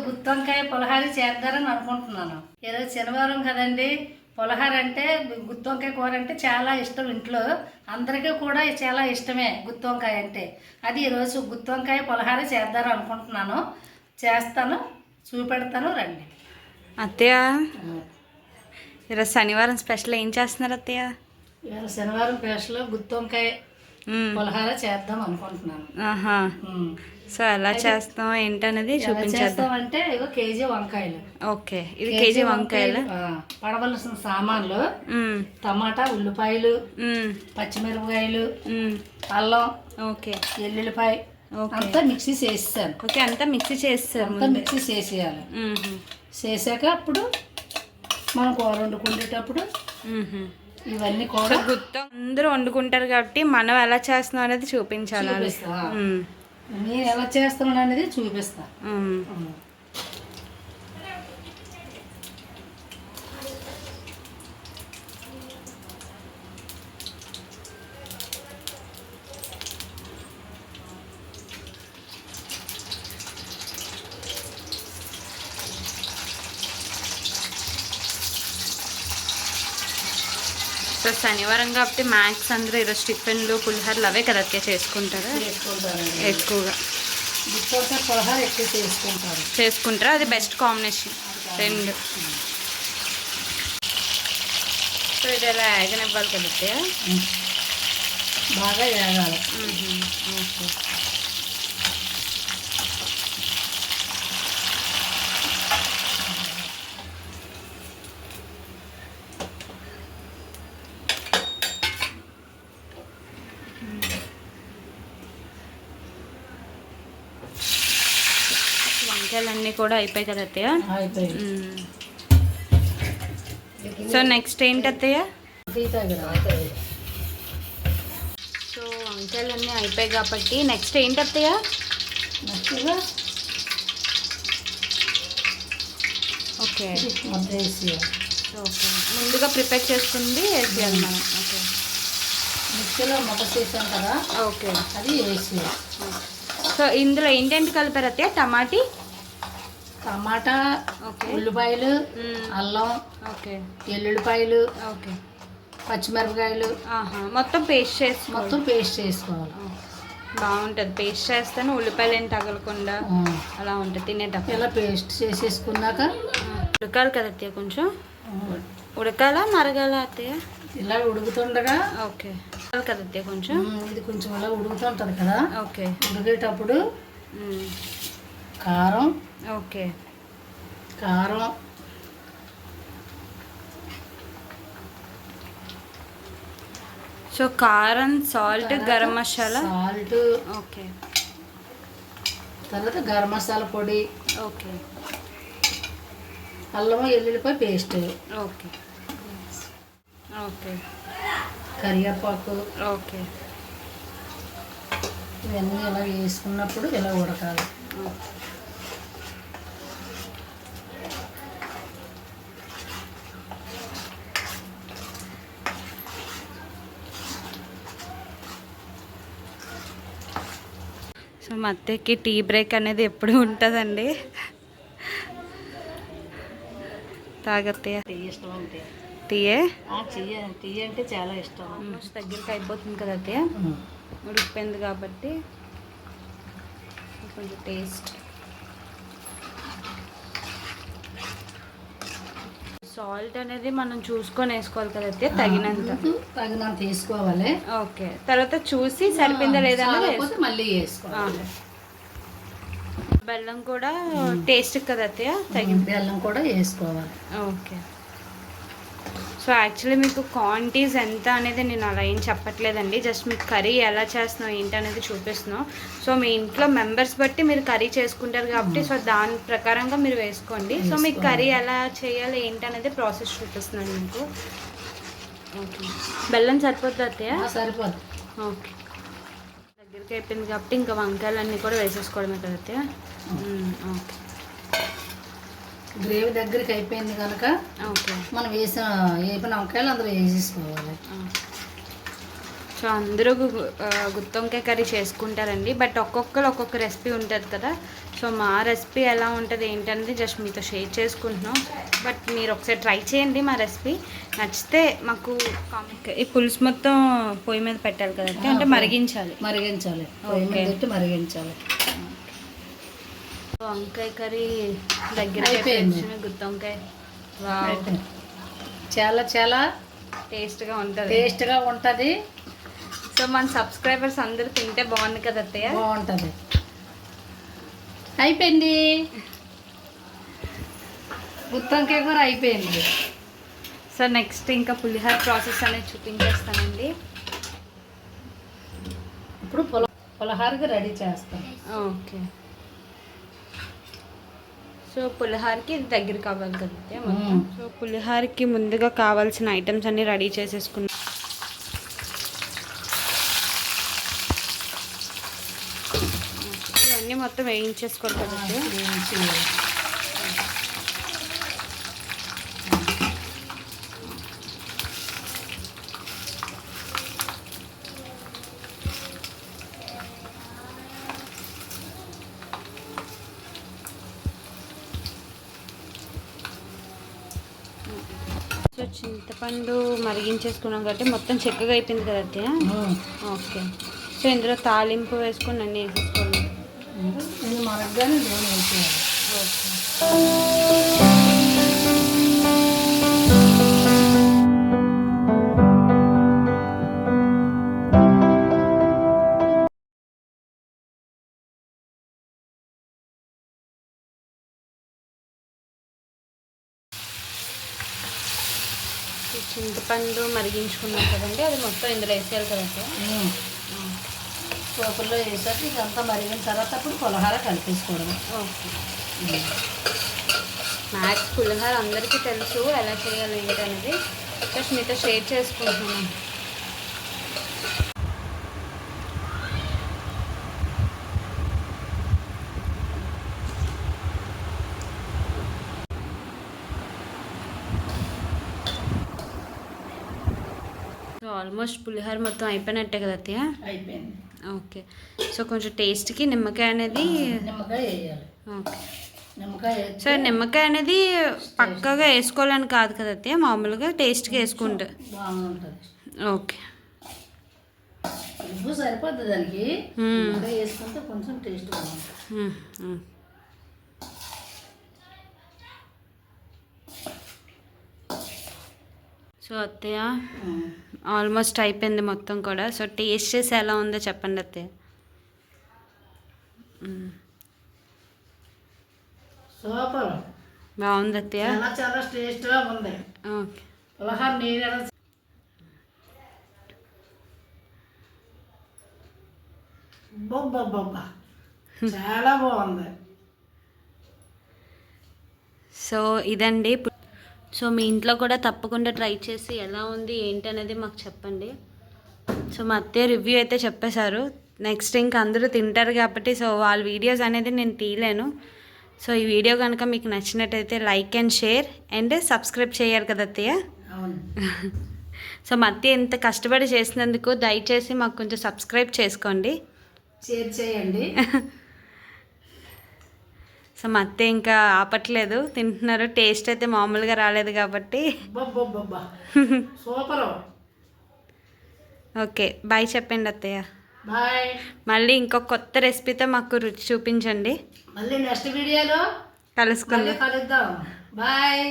గుత్తొంకాయ పులహార చేద్దారని అనుకుంటున్నాను. ఈరోజు శనివారం కదండి. పులహార అంటే గుత్తొంకాయ కూర అంటే చాలా ఇష్టం. ఇంట్లో అందరికీ కూడా చాలా ఇష్టమే గుత్తొంకాయ అంటే. అది ఈరోజు గుత్తొంకాయ పులహార చేద్దారని అనుకుంటున్నాను. చేస్తాను, చూపెడతాను, రండి. అత్తయ్య, ఈరోజు శనివారం స్పెషల్ ఏం చేస్తున్నారు అత్తయ్య? ఈరోజు శనివారం స్పెషల్ గుత్తొంకాయ పులహార చేద్దాం అనుకుంటున్నాను. సో ఎలా చేస్తాం ఏంటనేది చూపించేద్దాం. అంటే ఇగో కేజీ వంకాయలు. ఓకే, ఇది కేజీ వంకాయలు. పడవలసిన సామాన్లు టమాటా, ఉల్లిపాయలు, పచ్చిమిరపకాయలు, అల్లం, ఓకే, ఎల్లుల్లిపాయ అంతా మిక్సీ చేసేసాను. ఓకే, అంతా మిక్సీ చేస్తారు. అంతా మిక్సీ చేసేయాలి. చేసాక అప్పుడు మనం కూర వండుకునేటప్పుడు ఇవన్నీ కూడా అందరూ వండుకుంటారు కాబట్టి మనం ఎలా చేస్తున్నాం అనేది చూపించాలి. నేను ఎలా చేస్తున్నాను అనేది చూపిస్తా. సో శనివారం కాబట్టి మ్యాక్స్ అందరూ ఈరోజు టిఫిన్లు పులిహోరలు అవే కదా చేసుకుంటారు ఎక్కువగా. పులిహోర ఎక్కువ చేసుకుంటారు. అది బెస్ట్ కాంబినేషన్ రెండు. సో ఇది ఎలా ఏగనివ్వాలి కదా, బాగా ఏగాలి. ఓకే, వంకాయలన్నీ కూడా అయిపోయాయి కదా అత్తయ్య? సో నెక్స్ట్ ఏంటి అత్తయ్య? సో వంకాయలన్నీ అయిపోయాయి కాబట్టి నెక్స్ట్ ఏంటి అత్తయ్య? ఓకే, ఓకే, ముందుగా ప్రిపేర్ చేసుకుంది వేసేయాలి మనం. ఓకే, మిక్సీలో మొక్క చేసాం కదా, ఓకే, అది వేసి. సో ఇందులో ఏంటంటే కలిపారు అత్తయ్య? టమాటా, ఉల్లిపాయలు, అల్లం, ఓకే, ఎల్లుల్లిపాయలు, ఓకే, పచ్చిమిరపకాయలు మొత్తం పేస్ట్ చేసుకోవాలి. బాగుంటుంది పేస్ట్ చేస్తాను. ఉల్లిపాయలు ఏం తగలకుండా అలా ఉంటుంది తినేటప్పుడు. ఇలా పేస్ట్ చేసేసుకున్నాక ఉడకాలి కదా అత్తయ్య? కొంచెం ఉడకాలా మరగాల అత్తయ్య? ఇలా ఉడుకుతుండగా. ఓకే, కదా అత్తయ్య? కొంచెం ఇది కొంచెం ఇలా ఉడుకుతుంటుంది కదా. ఓకే, ఉడికేటప్పుడు కారం, ఓకే, కారం, సో కారం, సాల్ట్, గరం మసాలా, ఓకే, తర్వాత గరం మసాలా పొడి, ఓకే, అల్లం ఎల్లుల్లిపాయ పేస్ట్, ఓకే, ఓకే, కరివేపాకు, ఓకే, ఇవన్నీ ఇలా వేసుకున్నప్పుడు ఇలా ఉడకాలి. సో మా అత్తయ్యకి టీ బ్రేక్ అనేది ఎప్పుడు ఉంటుందండి. తాగత్తయ్య టీ ఇష్టం అంటే టీయే టీ అంటే చాలా ఇష్టం. దగ్గరికి అయిపోతుంది కదా అత్తయ్య, ఉడికిపోయింది కాబట్టి కొంచెం టేస్ట్. సాల్ట్ అనేది మనం చూసుకొని వేసుకోవాలి కదా అత్తయ్య? తగినంత వేసుకోవాలి. ఓకే, తర్వాత చూసి సరిపోయిందా లేదా మళ్ళీ వేసుకోవాలి. బెల్లం కూడా టేస్ట్ కదా అత్తయ్య? బెల్లం కూడా వేసుకోవాలి. ఓకే, సో యాక్చువల్లీ మీకు క్వాంటిటీస్ ఎంత అనేది నేను అలా ఏం చెప్పట్లేదండి. జస్ట్ మీకు కర్రీ ఎలా చేస్తున్నావు ఏంటి అనేది చూపిస్తున్నావు. సో మీ ఇంట్లో మెంబర్స్ బట్టి మీరు కర్రీ చేసుకుంటారు కాబట్టి సో దాని ప్రకారంగా మీరు వేసుకోండి. సో మీకు కర్రీ ఎలా చేయాలి ఏంటి అనేది ప్రాసెస్ చూపిస్తున్నాను మీకు. ఓకే, బెల్లం సరిపోద్ది అత్తయ్య? సరిపోద్ది. ఓకే, దగ్గరికి అయిపోయింది కాబట్టి ఇంకా వంకాయలన్నీ కూడా వేసేసుకోవడమే కదా అత్తయ్య? ఓకే, గ్రేవీ దగ్గరికి అయిపోయింది కనుక మనం వేపిన వంకాయలు అందులో వేసేసుకోవాలి. సో అందరూ గుత్తొంకాయ కర్రీ చేసుకుంటారండి, బట్ ఒక్కొక్కరు ఒక్కొక్క రెసిపీ ఉంటుంది కదా. సో మా రెసిపీ ఎలా ఉంటుంది ఏంటనేది జస్ట్ మీతో షేర్ చేసుకుంటున్నాం. బట్ మీరు ఒకసారి ట్రై చేయండి మా రెసిపీ, నచ్చితే మాకు ఈ పులుసు మొత్తం పొయ్యి మీద పెట్టాలి కదండి, అంటే మరిగించాలి. మరిగించాలి. వంకాయ కర్రీ దగ్గర గుత్తొంకాయ చాలా చాలా టేస్ట్గా ఉంటుంది. సో మన సబ్స్క్రైబర్స్ అందరూ తింటే బాగుంది కదా అత్తయ్య. బాగుంటుంది. అయిపోయింది, గుత్తొంకాయ కూర అయిపోయింది. సో నెక్స్ట్ ఇంకా పులిహోర ప్రాసెస్ అనేది చూపించేస్తానండి. ఇప్పుడు పులిహోరకి రెడీ చేస్తాం. ఓకే. సో పులిహోరకి ఇది దగ్గర కావాలి కదా మొత్తం. సో పులిహోరకి ముందుగా కావాల్సిన ఐటమ్స్ అన్నీ రెడీ చేసేసుకున్నాం. ఇవన్నీ మొత్తం వేయించేసుకోవాలి కదండి. సో చింతపండు మరిగించేసుకున్నాం కాబట్టి మొత్తం చెక్కగా అయిపోయింది కదా అత్తయ్య. ఓకే. సో ఇందులో తాలింపు వేసుకొని అన్నీ వేసేసుకోండి. మరగ్గానే నూనె వేసేయాలి. ఓకే. చింతపండు మరిగించుకున్నాం కదండి, అది మొత్తం ఇందులో వేసేయాలి కదండి. పోపుల్లో వేసాక ఇదంతా మరిగిన తర్వాత అప్పుడు పులిహోర కలిపేసుకోవడం. ఓకే. మ్యాక్స్ పులిహోర అందరికీ తెలుసు ఎలా చేయాలి ఏంటి అనేది, జస్ట్ మీతో షేర్ చేసుకుంటున్నాను. సో ఆల్మోస్ట్ పులిహోర మొత్తం అయిపోయినట్టే కదా అత్తయ్య. అయిపోయింది. ఓకే. సో కొంచెం టేస్ట్కి నిమ్మకాయ అనేది నిమ్మకాయ వేయాలి. ఓకే. నిమ్మకాయ సో నిమ్మకాయ అనేది పక్కగా వేసుకోవాలని కాదు కదా అత్తయ్య, మామూలుగా టేస్ట్కి వేసుకుంటే బాగుంటుంది. ఓకే. ఉప్పు సరిపోద్ది దానికి, నిమ్మకాయ వేసుకుంటే కొంచెం టేస్ట్ బాగుంటుంది. సో అత్తయ్య ఆల్మోస్ట్ అయిపోయింది మొత్తం కూడా. సో టేస్ట్ చేసి ఎలా ఉందో చెప్పండి అత్తయ్య. సూపర్, బాగుంది అత్తయ్య. చాలా చాలా టేస్ట్గా ఉంది. ఓకే. పులిహోర నీరు బొబ్బ చాలా బాగుంది. సో ఇదండి. సో మీ ఇంట్లో కూడా తప్పకుండా ట్రై చేసి ఎలా ఉంది ఏంటి అనేది మాకు చెప్పండి. సో మా అత్తయ్య రివ్యూ అయితే చెప్పేశారు. నెక్స్ట్ ఇంకా అందరూ తింటారు కాబట్టి సో వాళ్ళ వీడియోస్ అనేది నేను తీయలేను. సో ఈ వీడియో కనుక మీకు నచ్చినట్టయితే like and share and subscribe చేయాలి కదా అత్తయ్య. అవును. సో మా అత్తయ్య ఎంత కష్టపడి చేసినందుకు దయచేసి మాకు కొంచెం సబ్స్క్రైబ్ చేసుకోండి, షేర్ చేయండి. సో మా అత్తయ్య ఇంకా ఆపట్లేదు, తింటున్నారు. టేస్ట్ అయితే మామూలుగా రాలేదు కాబట్టి. సూపర్. ఓకే, బాయ్ చెప్పండి అత్తయ్య. బాయ్. మళ్ళీ ఇంకొక కొత్త రెసిపీతో మాకు రుచి చూపించండి. మళ్ళీ నెక్స్ట్ వీడియోలో కలుసుకుందాం. కలుద్దాం. బాయ్.